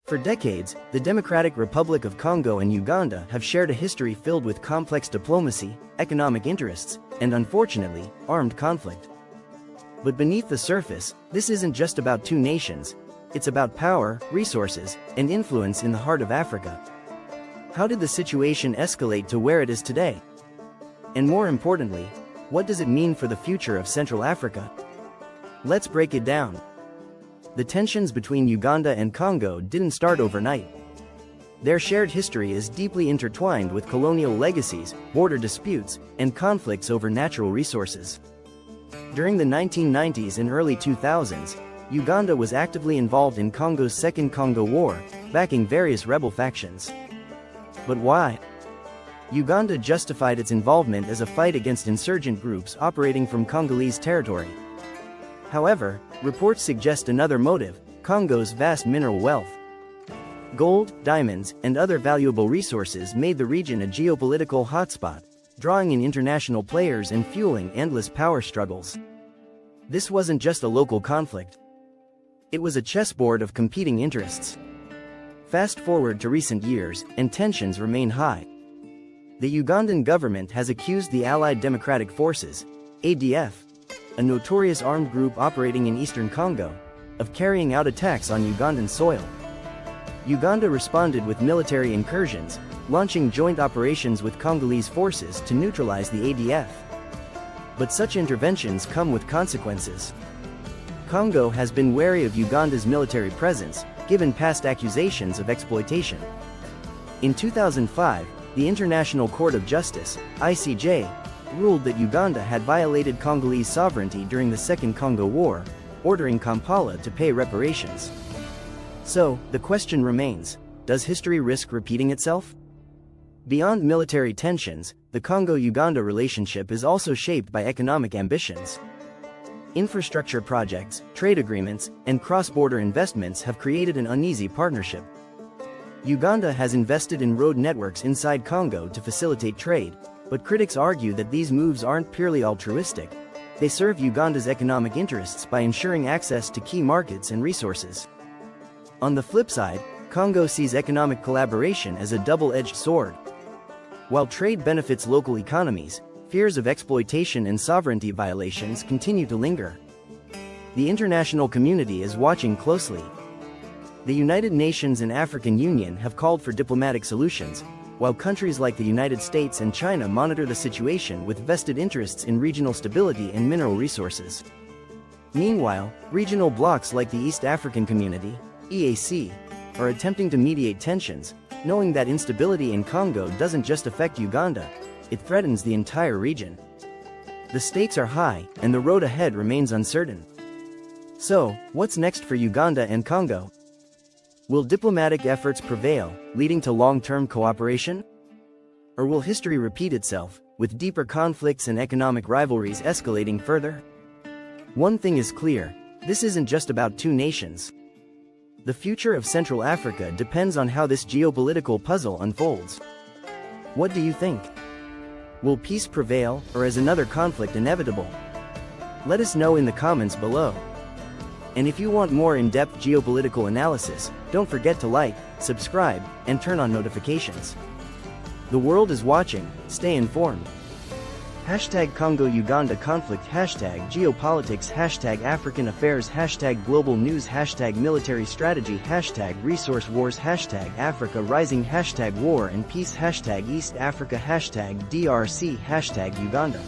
For decades, the Democratic Republic of Congo and Uganda have shared a history filled with complex diplomacy, economic interests, and unfortunately, armed conflict. But beneath the surface, this isn't just about two nations, it's about power, resources, and influence in the heart of Africa. How did the situation escalate to where it is today? And more importantly, what does it mean for the future of Central Africa? Let's break it down. The tensions between Uganda and Congo didn't start overnight. Their shared history is deeply intertwined with colonial legacies, border disputes, and conflicts over natural resources. During the 1990s and early 2000s, Uganda was actively involved in Congo's Second Congo War, backing various rebel factions. But why? Uganda justified its involvement as a fight against insurgent groups operating from Congolese territory. However, reports suggest another motive: Congo's vast mineral wealth. Gold, diamonds, and other valuable resources made the region a geopolitical hotspot, drawing in international players and fueling endless power struggles. This wasn't just a local conflict. It was a chessboard of competing interests. Fast forward to recent years, and tensions remain high. The Ugandan government has accused the Allied Democratic Forces, ADF, a notorious armed group operating in eastern Congo, of carrying out attacks on Ugandan soil. Uganda responded with military incursions, launching joint operations with Congolese forces to neutralize the ADF. But such interventions come with consequences. Congo has been wary of Uganda's military presence, given past accusations of exploitation. In 2005, the International Court of Justice, ICJ, ruled that Uganda had violated Congolese sovereignty during the Second Congo War, ordering Kampala to pay reparations. So, the question remains, does history risk repeating itself? Beyond military tensions, the Congo-Uganda relationship is also shaped by economic ambitions. Infrastructure projects, trade agreements, and cross-border investments have created an uneasy partnership. Uganda has invested in road networks inside Congo to facilitate trade, but critics argue that these moves aren't purely altruistic. They serve Uganda's economic interests by ensuring access to key markets and resources. On the flip side, Congo sees economic collaboration as a double-edged sword. While trade benefits local economies, fears of exploitation and sovereignty violations continue to linger. The international community is watching closely. The United Nations and African Union have called for diplomatic solutions, while countries like the United States and China monitor the situation with vested interests in regional stability and mineral resources. Meanwhile, regional blocs like the East African Community, EAC, are attempting to mediate tensions, knowing that instability in Congo doesn't just affect Uganda, it threatens the entire region. The stakes are high, and the road ahead remains uncertain. So, what's next for Uganda and Congo? Will diplomatic efforts prevail, leading to long-term cooperation? Or will history repeat itself, with deeper conflicts and economic rivalries escalating further? One thing is clear: this isn't just about two nations. The future of Central Africa depends on how this geopolitical puzzle unfolds. What do you think? Will peace prevail, or is another conflict inevitable? Let us know in the comments below. And if you want more in-depth geopolitical analysis, don't forget to like, subscribe, and turn on notifications. The world is watching, stay informed. Hashtag Congo-Uganda conflict, hashtag Geopolitics, hashtag African affairs, hashtag global news, hashtag military strategy, hashtag resource wars, hashtag Africa rising, hashtag war and peace, hashtag East Africa, hashtag DRC, hashtag Uganda.